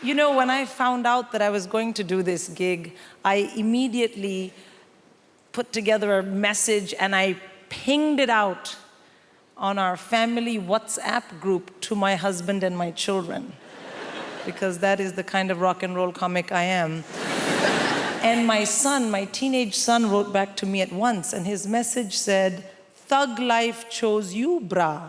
You know, when I found out that I was going to do this gig, I immediately put together a message and I pinged it out on our family WhatsApp group to my husband and my children, because that is the kind of rock and roll comic I am. And my son, my teenage son, wrote back to me at once, and his message said, "Thug life chose you, brah."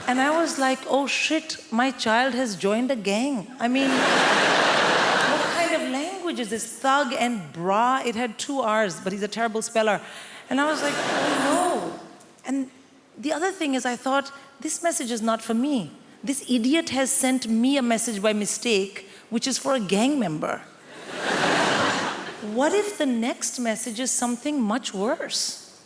And I was like, oh shit, my child has joined a gang. I mean, what kind of language is this? Thug and bra. It had 2 R's, but he's a terrible speller. And I was like, oh no. And the other thing is, I thought, this message is not for me. This idiot has sent me a message by mistake, which is for a gang member. What if the next message is something much worse?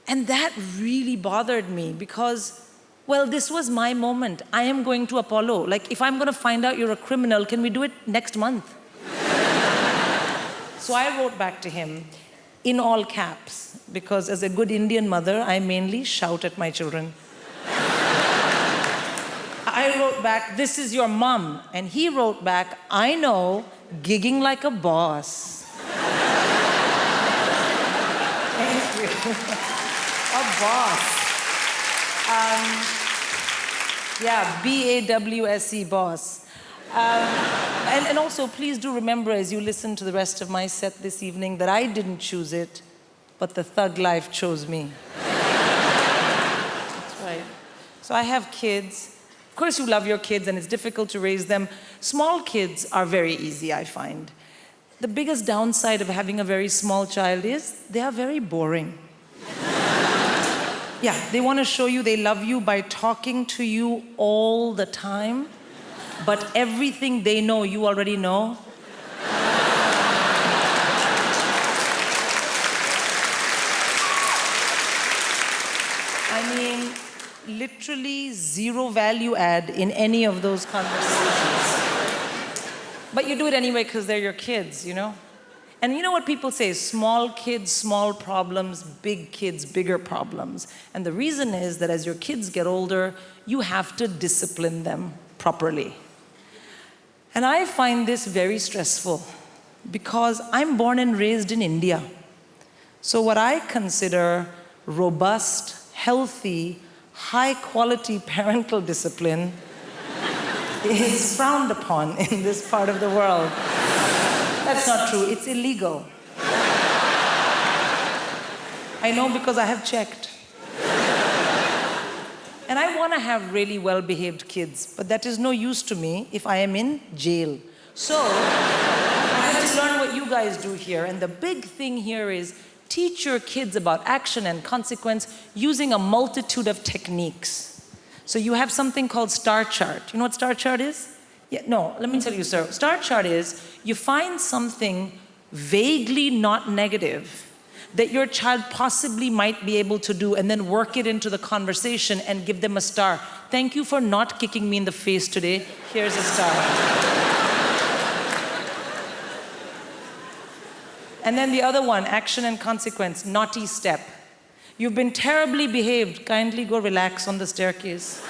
And that really bothered me because, well, this was my moment. I am going to Apollo. Like, if I'm going to find out you're a criminal, can we do it next month? So I wrote back to him in all caps, because as a good Indian mother, I mainly shout at my children. I wrote back, "This is your mom." And he wrote back, "I know, gigging like a boss." Thank you. A boss. Yeah, B-A-W-S-E, boss. And also, please do remember as you listen to the rest of my set this evening that I didn't choose it, but the thug life chose me. That's right. So I have kids. Of course you love your kids and it's difficult to raise them. Small kids are very easy, I find. The biggest downside of having a very small child is they are very boring. Yeah, they want to show you they love you by talking to you all the time, but everything they know, you already know. I mean, literally zero value add in any of those conversations. But you do it anyway because they're your kids, you know? And you know what people say, small kids, small problems, big kids, bigger problems. And the reason is that as your kids get older, you have to discipline them properly. And I find this very stressful because I'm born and raised in India. So what I consider robust, healthy, high-quality parental discipline is frowned upon in this part of the world. That's not true. It's illegal. I know because I have checked. And I want to have really well-behaved kids, but that is no use to me if I am in jail. So I had to learn what you guys do here. And the big thing here is teach your kids about action and consequence using a multitude of techniques. So you have something called star chart. You know what star chart is? Yeah, no, let me tell you, sir. Star chart is you find something vaguely not negative that your child possibly might be able to do and then work it into the conversation and give them a star. Thank you for not kicking me in the face today. Here's a star. And then the other one, action and consequence, naughty step. You've been terribly behaved. Kindly go relax on the staircase.